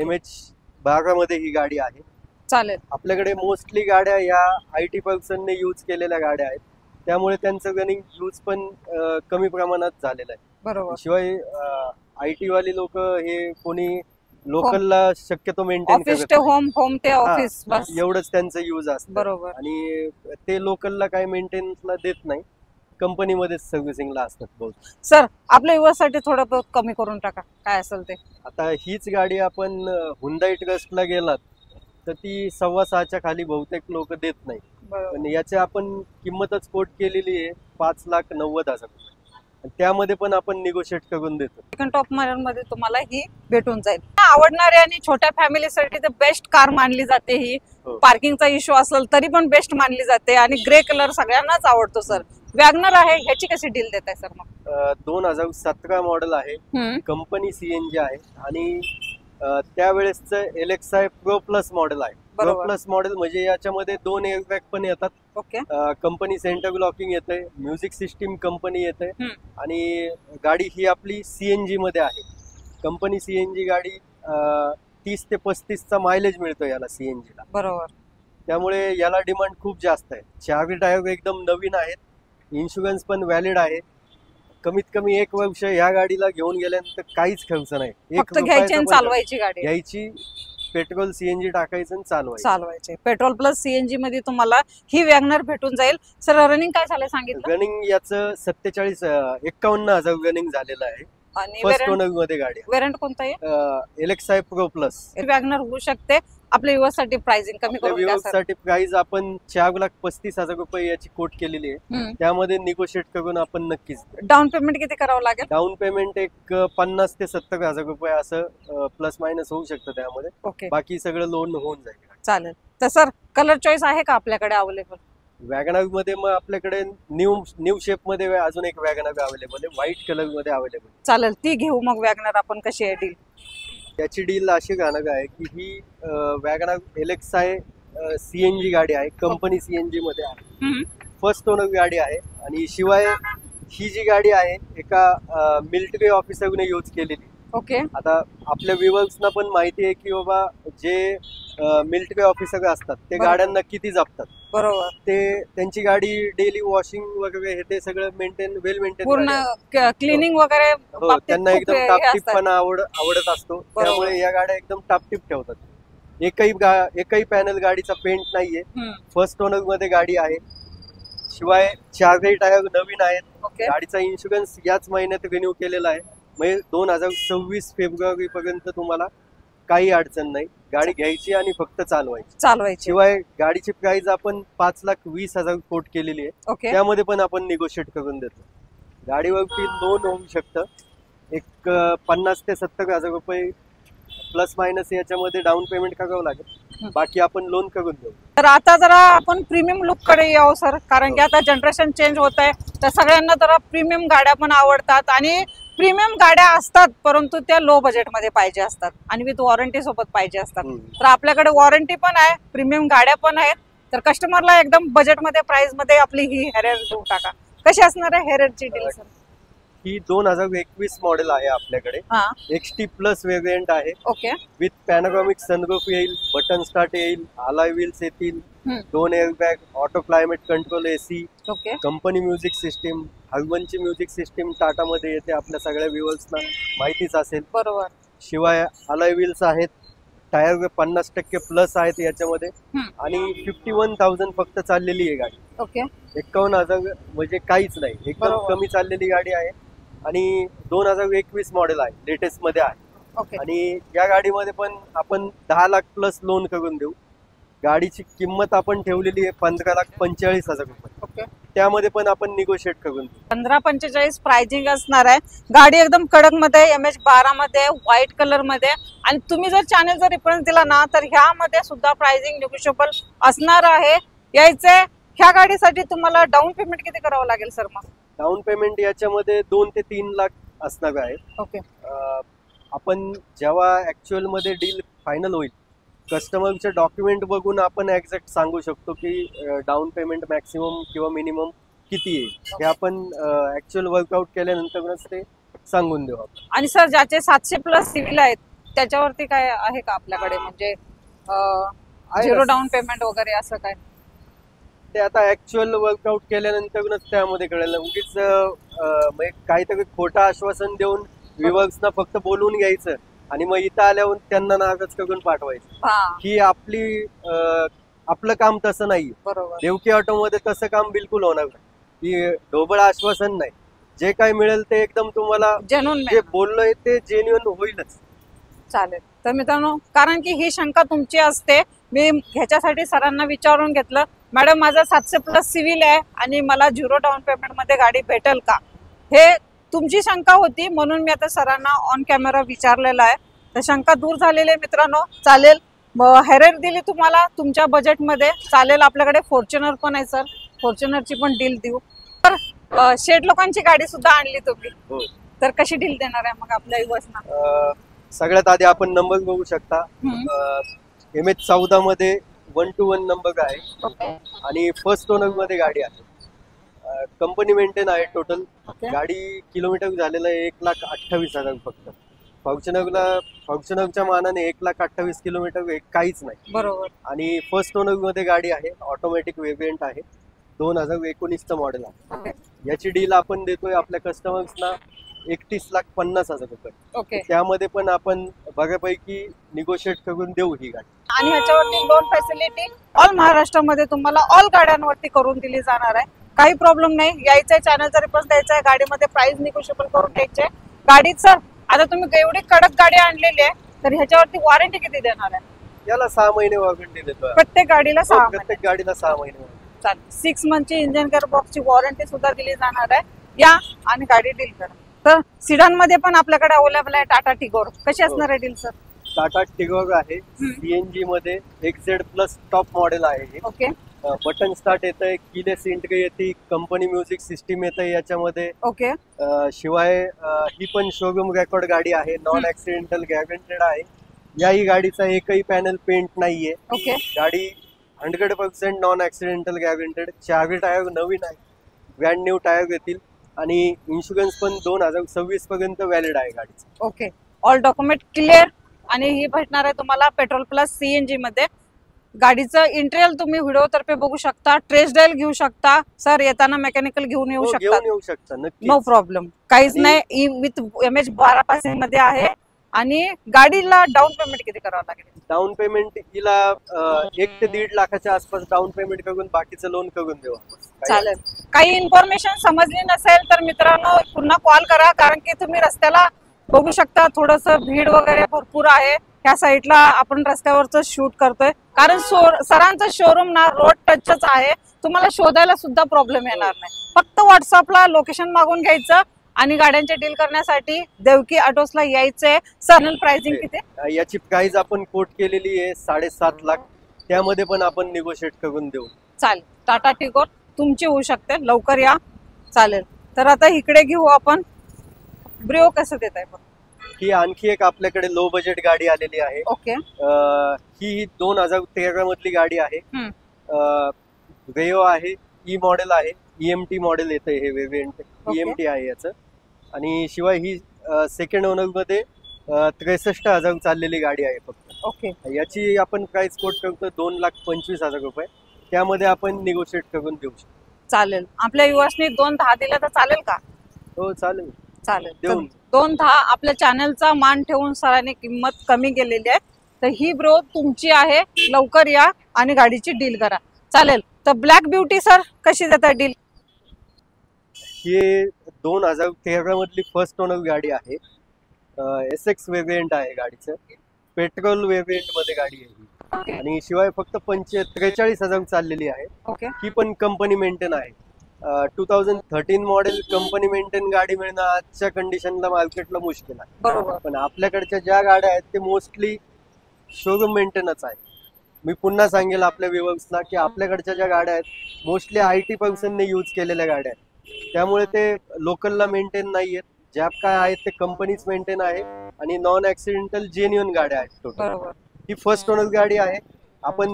MH12 मध्ये ही गाडी आहे. चालेल. आपल्याकडे मोस्टली गाड्या या IT पर्सनने यूज केलेल्या गाड्या आहेत, त्यामुळे त्यांचं रनिंग यूज पण कमी प्रमाणात झालेलं आहे. बरोबर. शिवाय IT वाली लोक हे कोणी लोकलला शक्यतो मेंटेन ऑफिस ते होम, होम ते ऑफिस, बस एवढंच त्यांचं यूज असतं. बरोबर. आणि ते लोकलला काय मेंटेनन्सला देत नाही, कंपनीमध्येच सर्व्हिसिंगला असतात बहुत. सर आपल्या युवासाठी थोडं बहुत कमी करून टाका, काय असेल ते. आता हीच गाडी आपण हुंडाई ट्रस्टला गेलात तर ती 6.25च्या खाली बहुतेक लोक देत नाही. पण याची आपण किंमतच कोट केलेली आहे 5,90,000. त्यामध्ये पण आपण निगोशिएट करून देतो. सेकंड टॉप मध्ये तुम्हाला ही भेटून जाईल. आवडणारी आणि छोट्या फॅमिलीसाठी तर बेस्ट कार मानली जाते ही. पार्किंगचा इश्यू असेल तरी पण बेस्ट मानली जाते आणि ग्रे कलर सगळ्यांनाच आवडतो. सर वॅगनर आहे, ह्याची कशी डील देताय सर मग? 2017 मॉडेल आहे, कंपनी सीएनजी आहे आणि त्यावेळेसचं LXi प्रो प्लस मॉडेल आहे. प्रो प्लस मॉडेल म्हणजे याच्यामध्ये 2 एअरबॅग पण येतात. ओके. कंपनी सेंटर लॉकिंग येते, म्युझिक सिस्टीम कंपनी येते आणि गाडी ही आपली सीएनजी मध्ये आहे. कंपनी सीएनजी गाडी 30 ते 35चा मायलेज मिळतो याला सीएनजीला. बरोबर. त्यामुळे याला डिमांड खूप जास्त आहे. 4 टायर एकदम नवीन आहेत, इन्शुरन्स पण व्हॅलिड आहे. कमीत कमी 1 वर्ष ह्या गाडीला घेऊन गेल्यानंतर काहीच खर्च नाही. फक्त घ्यायची आणि चालवायची गाडी. घ्यायची, पेट्रोल सीएनजी टाकायचं आणि चालवायचे. पेट्रोल प्लस सीएनजी मध्ये तुम्हाला ही वॅगनर भेटून जाईल. सर रनिंग काय झालंय सांगितलं? रनिंग याचं 51,000 रनिंग झालेलं आहे. आणि फर्स्ट ओनर मध्ये गाडी. वेरियंट कोणता आहे? LXi pro plus. वॅगनर होऊ शकते. आपल्या युवासाठी प्राइसिंग कमी करून द्या सर. साठी प्राइस आपण 4,35,000 रुपये याची कोट केलेली आहे. त्यामध्ये निगोशिएट करून आपण नक्कीच. डाऊन पेमेंट किती करावं लागेल? डाऊन पेमेंट एक 50,000 ते 70,000 रुपये असं प्लस मायनस होऊ शकतं त्यामध्ये. ओके. बाकी सगळं लोन होऊन जाईल. चालेल. तर सर कलर चॉईस आहे का आपल्याकडे अवेलेबल? वॅगनर मध्ये मग आपल्याकडे न्यू शेप मध्ये अजून एक वॅगनर अवेलेबल आहे, व्हाईट कलर मध्ये अवेलेबल. चालेल, ती घेऊ मग वॅगनर आपण. कशी आहे डील? त्याची डील अशी राहणार आहे की ही वॅगनर LXi सीएनजी गाडी आहे, कंपनी सीएनजी मध्ये आहे, फर्स्ट ओनर गाडी आहे. आणि शिवाय ही जी गाडी आहे एका मिलिटरी ऑफिसरने यूज केलेली. ओके. आता आपल्या व्ह्युअर्सना पण माहिती आहे की बाबा जे मिलिटरी ऑफिसर असतात ते गाड्यांना किती जपतात. बरोबर. ते त्यांची गाडी डेली वॉशिंग वगैरे हे ते सगळं वेल मेंटेन, पूर्ण क्लिनिंग वगैरे. त्यांना एकदम टापटीपपणा आवडत असतो. त्यामुळे या गाड्या एकदम टापटीप ठेवतात. एकही पॅनल गाडीचा पेंट नाहीये. फर्स्ट ओनर मध्ये गाडी आहे. शिवाय 4 टायर नवीन आहेत. गाडीचा इन्शुरन्स याच महिन्यात रिन्यू केलेला आहे. म्हणजे 2026 फेब्रुवारी पर्यंत तुम्हाला काही अडचण नाही. गाडी घ्यायची आणि फक्त चालवायची. शिवाय गाडीची प्राइस आपण 5,20,000 कोट केलेली आहे. त्यामध्ये पण आपण निगोशिएट करून देतो. गाडीवरती लोन होऊ शकतं एक 50,000 ते 70,000 रुपये प्लस मायनस याच्यामध्ये डाऊन पेमेंट करावं लागेल. बाकी आपण लोन करून देऊ. तर आता जरा आपण प्रीमियम लुक कडे यावं सर, कारण की आता जनरेशन चेंज होत आहे. तर सगळ्यांना जरा प्रीमियम गाड्या पण आवडतात आणि प्रीमियम गाड्या असतात परंतु त्या लो बजेटमध्ये पाहिजे असतात आणि विथ वॉरंटी सोबत पाहिजे असतात. तर आपल्याकडे वॉरंटी पण आहे, प्रीमियम गाड्या पण आहेत. तर कस्टमरला एकदम बजेटमध्ये प्राइस मध्ये आपली ही हेरियर देऊ टाका. कशी असणार आहे हेरियरची डील सर? ही 2021 मॉडेल आहे आपल्याकडे. XT प्लस वेरियंट आहे. ओके. विथ पॅनोरामिक सनरूफ येईल, बटन स्टार्ट येईल, अलॉय व्हील्स येतील, 2 airbag, auto climate control, AC, company music system. हर्मनची म्युझिक सिस्टीम टाटा मध्ये येते, आपल्या सगळ्या व्ह्युअर्सना माहितीच असेल. बरोबर. शिवाय अलॉय व्हील्स आहेत, टायर 50% प्लस आहेत याच्यामध्ये आणि 51,000 फक्त चाललेली आहे गाडी. ओके. 51,000 म्हणजे काहीच नाही, एकदम कमी चाललेली गाडी आहे आणि 2021 मॉडेल आहे, लेटेस्ट मध्ये आहे. आणि या गाडीमध्ये पण आपण 10 लाख प्लस लोन करून देऊ. गाडीची किंमत आपण ठेवलेली आहे 15,45,000 रुपये. त्यामध्ये पण आपण निगोशिएट करून देऊ. 15-45 प्राइसिंग असणार आहे. गाडी एकदम कडक मध्ये, MH12 मध्ये, व्हाईट कलर मध्ये. आणि तुम्ही जर चॅनलचा रेफरन्स दिला ना तर ह्यामध्ये सुद्धा प्राइसिंग निगोशिएबल असणार आहे. यायचे ह्या गाडीसाठी तुम्हाला डाऊन पेमेंट किती करावं लागेल सर? मग डाऊन पेमेंट याच्यामध्ये 2 ते 3 लाख असणार आहे. ओके. आपण जेव्हा ऍक्च्युअल मध्ये डील फायनल होईल, कस्टमरचे डॉक्युमेंट बघून आपण एक्झॅक्ट सांगू शकतो की डाऊन पेमेंट मॅक्सिमम किंवा मिनिमम किती आहे. हे आपण ऍक्च्युअल वर्कआउट केल्यानंतरच ते सांगून देऊ आपण. आणि सर ज्याचे 700+ सिव्हिल आहेत त्याच्यावरती काय आहे का आपल्याकडे, म्हणजे 0 डाऊन पेमेंट वगैरे असं काय? ते आता ऍक्च्युअल वर्कआउट केल्यानंतरच त्यामध्ये कळेल. उगीच काहीतरी खोटं आश्वासन देऊन व्ह्युअर्सना फक्त बोलवून घ्यायचं आणि मग इथं आल्यावर त्यांना नाराज करून पाठवायचं. ही आपलं काम तसं नाही. बरोबर. देवकी ऑटोमध्ये तसं काम बिलकुल होणार नाही. की ढोबळ आश्वासन नाही. जे काही मिळेल ते एकदम तुम्हाला जेन्युइन जे बोललोय ते जेन्युइन होईलच. चालेल. तर मित्रांनो, कारण की ही शंका तुमची असते, मी ह्याच्यासाठी सरांना विचारून घेतलं. मॅडम, माझा 700+ सिव्हिल आहे आणि मला 0 डाऊन पेमेंट मध्ये गाडी भेटेल का, हे तुमची शंका होती, म्हणून मी आता सरांना ऑन कॅमेरा विचारलेला आहे. तर शंका दूर झालेली आहे मित्रांनो. चालेल. हेरेर दिली तुम्हाला तुमच्या बजेटमध्ये. चालेल. आपल्याकडे फॉर्च्युनर पण आहे सर, फॉर्च्युनरची पण डील देऊ. तर शेड लोकांची गाडी सुद्धा आणली तुम्ही. तर कशी डील देणार आहे मग आपल्या युवसना? सगळ्यात आधी आपण नंबर बघू शकता. MH14 मध्ये 1 to 1 नंबर आहे आणि फर्स्ट ओनर मध्ये गाडी आहे. कंपनी मेंटेन आहे टोटल. गाडी किलोमीटर झालेलं आहे 1,28,000 फक्त. फॉर्च्युनरच्या मानाने 1,28,000 किलोमीटर काहीच नाही. बरोबर. आणि फर्स्ट ओनर मध्ये गाडी आहे. ऑटोमॅटिक वेरियंट आहे. 2019चं मॉडेल आहे. याची डील आपण देतोय आपल्या कस्टमर्सना 31,50,000 रुपये. ओके. त्यामध्ये पण आपण बऱ्यापैकी निगोशिएट करून देऊ ही गाडी. आणि ह्याच्यावरती लोन फॅसिलिटी ऑल महाराष्ट्रामध्ये तुम्हाला ऑल गाड्यांवरती करून दिली जाणार आहे. काही प्रॉब्लेम नाही. यायचंय, चॅनलचा रिस्पॉन्स द्यायचा आहे, गाडीमध्ये प्राइस निगोशिएबल करून द्यायचे. गाडीचं आता तुम्ही एवढी कडक गाडी आणलेली आहे, तर ह्याच्यावरती वॉरंटी किती देणार आहे? याला 6 महिने वॉरंटी देतो. प्रत्येक गाडीला 6 महिने. प्रत्येक गाडीला 6 महिने. चालेल. 6 मंथची इंजिन केअर बॉक्सची वॉरंटी सुद्धा दिली जाणार आहे. या आणि गाडी डील करा. तर सिडान मध्ये पण आपल्याकडे अवेलेबल आहे टाटा टिगोर. कशी असणार आहे डील सर? टाटा टिगोर आहे. CNG मध्ये XZ+ टॉप मॉडेल आहे हे. ओके. बटन स्टार्ट येतंय, कीलेस एंट्री येते, कंपनी म्युझिक सिस्टीम येतंय याच्यामध्ये. ओके. शिवाय ही पण शोरूम रेकॉर्ड गाडी आहे. नॉन ऍक्सिडेंटल गॅरंटेड आहे. याही गाडीचा एकही पॅनल पेंट नाहीये. ओके. गाडी 100% नॉन ऍक्सिडेंटल गॅरंटेड. 4 टायर नवीन आहे, ब्रँड न्यू टायर येतील आणि इन्शुरन्स पण 2026 पर्यंत व्हॅलिड आहे गाडीचं. ओके. All document clear. आणि ही भेटणार आहे तुम्हाला पेट्रोल प्लस CNG मध्ये. गाडीचं इंटेरियर तुम्ही व्हिडिओ तर्फे बघू शकता. टेस्ट ड्राइव्ह घेऊ शकता सर. येताना मेकॅनिकल घेऊन येऊ शकता. No problem. काहीच नाही. विथ MH12 पासिंग मध्ये आहे. आणि गाडीला डाऊन पेमेंट किती करावं लागेल? डाऊन पेमेंट हिला 1 ते 1.5 लाखाच्या आसपास डाऊन पेमेंट करून बाकीचं लोन करून देऊ. चालेल. काही इन्फॉर्मेशन समजली नसेल तर मित्रांनो पुन्हा कॉल करा, कारण की तुम्ही रस्त्याला बघू शकता थोडस भीड वगैरे भरपूर आहे. ह्या साईडला आपण रस्त्यावरच शूट करतोय, कारण सरांचं शोरूम ना रोड टचच आहे. तुम्हाला शोधायला सुद्धा प्रॉब्लेम येणार नाही. फक्त व्हॉट्सअपला लोकेशन मागून घ्यायचं आणि गाड्यांची डील करण्यासाठी देवकी ऑटोसला यायचंय. सर प्राइसिंग किती? याची प्राइस आपण कोट केलेली आहे 7.5 लाख. त्यामध्ये पण आपण निगोशिएट करून देऊ. चालेल. टाटा टिगोर तुमची होऊ शकते. लवकर या. चालेल. तर आता इकडे घेऊ आपण. ब्रिओ कसं देत आहे? ही आणखी एक आपल्याकडे लो बजेट गाडी आलेली आहे. ओके. ही 2013 मधली गाडी आहे. ब्रिओ आहे. ई मॉडेल आहे. EMT मॉडेल येतं हे वेरियंट. EMT आहे याचं. आणि शिवाय ही सेकंड ओनर मध्ये 63,000 चाललेली गाडी आहे फक्त. ओके. याची आपण प्राइस कोट करतो 2,25,000 रुपये. त्यामध्ये आपण निगोशिएट करून देऊ शकतो. चालेल. आपल्या युवासनी 2.10 दिला तर चालेल का? हो चालेल. चालेल. देऊन 2.10 आपल्या चॅनलचा मान ठेवून सरांनी किंमत कमी केलेली आहे. तर ही ब्रो तुमची आहे. लवकर या आणि गाडीची डील करा. चालेल. तर ब्लॅक ब्युटी सर कशी देतात डील? ही 2013 मधली फर्स्ट ओनर गाडी आहे. SX वेरियंट आहे गाडीचं. पेट्रोल वेरियंट मध्ये गाडी आहे आणि शिवाय फक्त 43,000 चाललेली आहे. ओके. ही पण कंपनी मेंटेन आहे. 2013 मॉडेल कंपनी मेंटेन गाडी मिळणं आजच्या कंडिशनला मार्केटला मुश्किल आहे. बरोबर. पण आपल्याकडच्या ज्या गाड्या आहेत ते मोस्टली शोरूम मेंटेनच आहे. मी पुन्हा सांगेल आपल्या व्ह्युअर्सना की आपल्याकडच्या ज्या गाड्या आहेत मोस्टली IT पर्सनने यूज केलेल्या गाड्या आहेत. त्यामुळे ते लोकलला मेंटेन नाही आहेत. ज्या काय आहेत ते कंपनीच मेंटेन आहे आणि नॉन ऍक्सिडेंटल जेन्युइन गाड्या आहेत टोटल. बरोबर. ही फर्स्ट ओनर गाडी आहे. आपण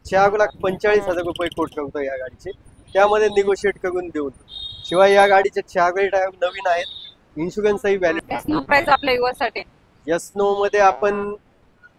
4,45,000 रुपये कोट करतो या गाडीचे. त्यामध्ये निगोशिएट करून देऊन. शिवाय या गाडीचे 4 टायर नवीन आहेत. इन्शुरन्सही व्हॅलिड. प्राइस आपल्या युवासाठी यस्नो मध्ये आपण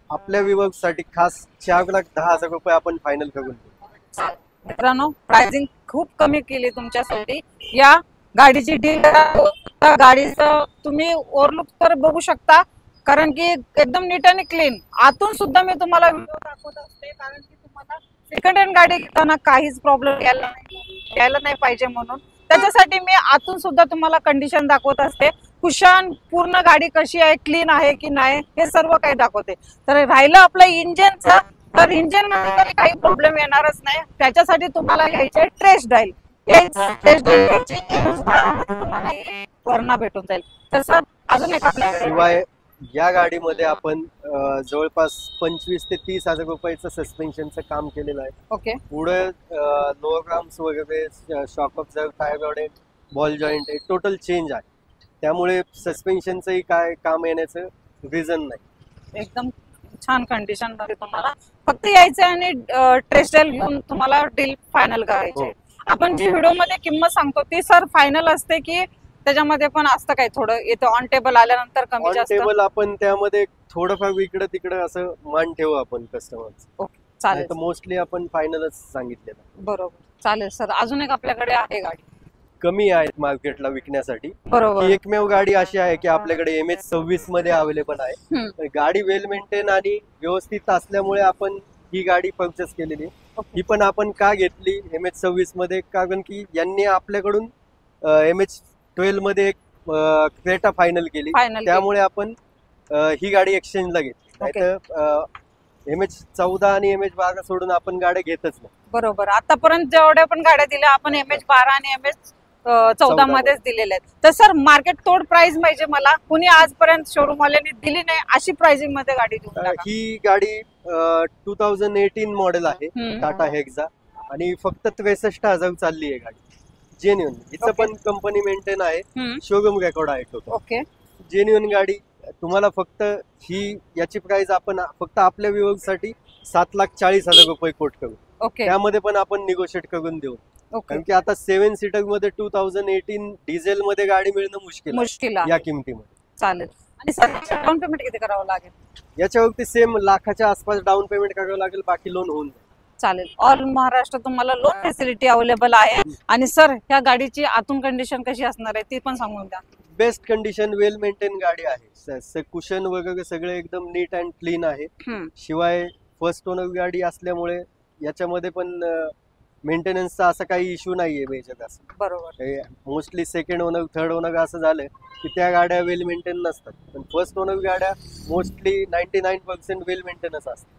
आपल्या विभागासाठी खास 4,10,000 रुपये आपण फायनल करून देऊ. मित्रांनो प्राइसिंग खूप कमी केली तुमच्यासाठी. या गाडीची डील करा. गाडीचं तुम्ही ओव्हरलुक तर बघू शकता. कारण की एकदम नीट आणि क्लीन आतून सुद्धा मी तुम्हाला व्हिडिओ दाखवत असते, कारण की तुम्हाला सेकंड हँड गाडी घेताना काहीच प्रॉब्लेम यायला नाही पाहिजे म्हणून त्याच्यासाठी मी आतून सुद्धा तुम्हाला कंडिशन दाखवत असते. कुशन पूर्ण गाडी कशी आहे, क्लीन आहे की नाही हे सर्व काही दाखवते. तर राहिलं आपलं इंजिनचं, तर इंजिन मध्ये काही प्रॉब्लेम येणारच नाही. त्याच्यासाठी तुम्हाला घ्यायचे टेस्ट ड्राइव्ह. वरना भेटून जाईल. तसं अजून एक आपल्याकडे शिवाय या गाडीमध्ये आपण जवळपास 25 ते 30 हजार रुपयाचं सस्पेन्शनचं काम केलेलं आहे. ओके, पुढे लोअर आर्म्स वगैरे, shock observe, tyre rod, ball joint total change आहे. त्यामुळे सस्पेन्शनचंही काय काम येण्याचं रिझन नाही. एकदम छान कंडिशन मध्ये तुम्हाला फक्त यायचं आणि टेस्ट ड्राइव्ह घेऊन तुम्हाला डील फायनल करायची. हो. आपण जी व्हिडिओ मध्ये किंमत सांगतो ती सर फायनल असते की त्याच्यामध्ये पण असतं काय थोडं येतं ऑन टेबल आल्यानंतर कमी ऑन जास्त? टेबल आपण त्यामध्ये थोडंफार इकडं तिकडं असं मान ठेवू आपण कस्टमर. ओके, चालेल. तर मोस्टली आपण फायनलच सांगितलेलं. बरोबर, चालेल सर. अजून एक आपल्याकडे आहे गाडी, कमी आहेत मार्केटला विकण्यासाठी. बरोबर. ही एकमेव गाडी अशी आहे की आपल्याकडे MH26 मध्ये अवेलेबल आहे. हम्म. गाडी वेल मेंटेन आणि व्यवस्थित असल्यामुळे आपण ही गाडी परचेस केलेली. ही पण आपण का घेतली MH26 मध्ये, कारण की यांनी आपल्याकडून MH12 मध्ये एक क्रेटा फायनल केली, त्यामुळे आपण ही गाडी एक्सचेंजला घेतली. नाहीतर MH14 आणि MH12 सोडून आपण गाड्या घेतच नाही. बरोबर. आतापर्यंत जेवढ्या पण गाड्या दिल्या आपण MH12 आणि MH14 मध्येच दिलेल्या आहेत. तर सर मार्केट तोड प्राइस पाहिजे मला, कुणी आजपर्यंत शोरूम वाल्यांनी दिली नाही अशी प्राइसिंग मध्ये गाडी देऊन टाका. ही गाडी 2018 मॉडेल आहे, टाटा हेक्सा, आणि फक्त 63,000 चालली आहे गाडी. जेन्युन हिचं पण कंपनी मेंटेन आहे, शोरूम रेकॉर्ड आहे टोटल. ओके, जेन्युन गाडी. तुम्हाला फक्त ही याची प्राइस आपण फक्त आपल्या व्ह्यूअर्स साठी 7,40,000 रुपये कोट करू. ओके, त्यामध्ये पण आपण निगोशिएट करून देऊ. कारण की आता 7 सीटर मध्ये 2018 डिझेल मध्ये गाडी मिळणं मुश्किल आहे या किमतीमध्ये. चालेल. आणि सर डाऊन पेमेंट किती करावं लागेल? याच्यावरती सेम लाखाच्या आसपास डाऊन पेमेंट करावं लागेल, बाकी लोन होऊन जाईल. चालेल. ऑल महाराष्ट्र तुम्हाला लोन फॅसिलिटी अवेलेबल आहे. आणि सर ह्या गाडीची आतून कंडिशन कशी असणार आहे ती पण सांगून द्या. बेस्ट कंडिशन, वेल मेंटेन गाडी आहे. कुशन वगैरे सगळे एकदम नीट अँड क्लीन आहे. शिवाय फर्स्ट ओनर गाडी असल्यामुळे याच्यामध्ये पण मेंटेनन्सचा असा काही इश्यू नाहीये मेजर. असं बरोबर, mostly second owner, third owner असं झालं की त्या गाड्या वेल मेंटेन नसतात, पण फर्स्ट ओनर गाड्या मोस्टली 99% वेल मेंटेनच असतात.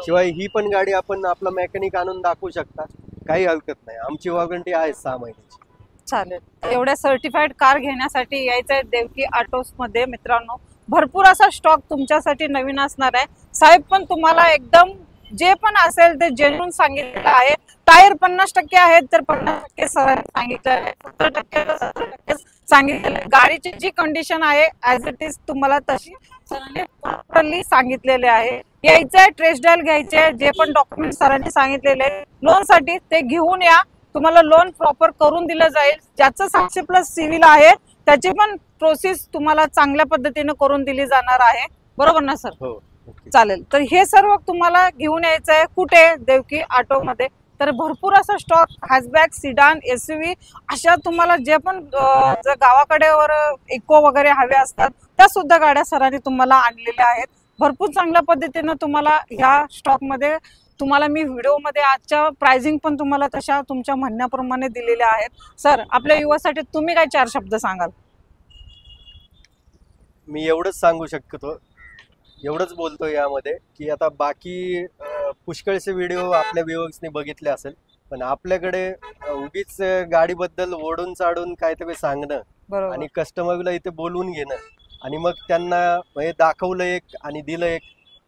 शिवाय ही पण गाडी आपण आपला मेकॅनिक आणून दाखवू शकता, काही हरकत नाही. आमची वॉरंटी आहे 6 महिन्याची. चालेल. एवढ्या सर्टिफाईड कार घेण्यासाठी यायचंय देवकी ऑटोस मध्ये. मित्रांनो भरपूर असा स्टॉक तुमच्यासाठी नवीन असणार आहे. साहेब पण तुम्हाला एकदम जे पण असेल ते जेन्युइन सांगितलेलं आहे. टायर 50% आहेत तर 50% सरांनी सांगितलं आहे, 70% तर 70% सांगितलेलं आहे. गाडीची जी कंडिशन आहे ऍज इट इज तुम्हाला तशी सरांनी प्रॉपरली सांगितलेले आहे. यायचंय, टेस्ट ड्राइव्ह घ्यायचे, जे पण डॉक्युमेंट सरांनी सांगितलेले लोन साठी ते घेऊन या. तुम्हाला लोन प्रॉपर करून दिलं जाईल. ज्याचं 700+ सिव्हिल आहे त्याची पण प्रोसेस तुम्हाला चांगल्या पद्धतीने करून दिली जाणार आहे. बरोबर ना सर? हो, चालेल. तर हे सर्व तुम्हाला घेऊन यायचं आहे कुठे? देवकी ऑटो मध्ये. तर भरपूर असा स्टॉक, हॅचबॅक, सिडान, SUV अशा तुम्हाला जे पण जर गावाकडे इको वगैरे हवे असतात त्या सुद्धा गाड्या सरांनी तुम्हाला आणलेल्या आहेत. भरपूर चांगल्या पद्धतीने तुम्हाला ह्या स्टॉक मध्ये तुम्हाला मी व्हिडिओ मध्ये आजच्या प्राइसिंग पण तुम्हाला तशा तुमच्या म्हणण्याप्रमाणे दिलेल्या आहेत. सर आपल्या युवासाठी तुम्ही काय 4 शब्द सांगाल? मी एवढंच सांगू शकतो, एवढंच बोलतो यामध्ये की आता बाकी पुष्कळचे व्हिडिओ आपल्या व्ह्यूअर्सनी बघितले असेल, पण आपल्याकडे उगीच गाडीबद्दल ओढून चाडून काहीतरी सांगणं आणि कस्टमरला इथे बोलवून घेणं आणि मग त्यांना दाखवलं एक आणि दिलं एक,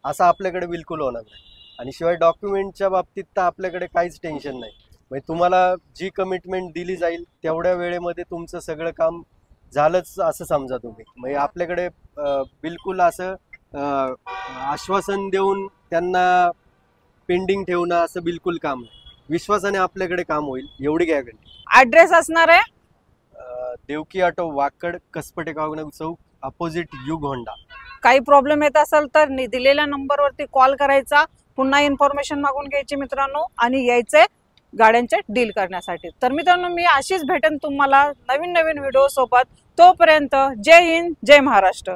असं आपल्याकडे बिलकुल होणार नाही. आणि शिवाय डॉक्युमेंटच्या बाबतीत तर आपल्याकडे काहीच टेन्शन नाही. म्हणजे तुम्हाला जी कमिटमेंट दिली जाईल तेवढ्या वेळेमध्ये तुमचं सगळं काम झालंच असं समजा तुम्ही. म्हणजे आपल्याकडे बिलकुल असं आश्वासन देऊन त्यांना पेंडिंग ठेवणं असं बिलकुल काम नाही. विश्वासाने आपल्याकडे काम होईल एवढी गॅरंटी. ऍड्रेस असणार आहे देवकी ऑटो, वाकड, कसपटे कावनगर चौक, अपोजिट युग होंडा. काही प्रॉब्लेम येत असेल तर दिलेल्या नंबरवरती कॉल करायचा, पुन्हा इन्फॉर्मेशन मागून घ्यायची मित्रांनो, आणि यायचे गाड्यांचे डील करण्यासाठी. तर मित्रांनो मी अशीच भेटेन तुम्हाला नवीन नवीन व्हिडिओ सोबत. तोपर्यंत जय हिंद, जय महाराष्ट्र.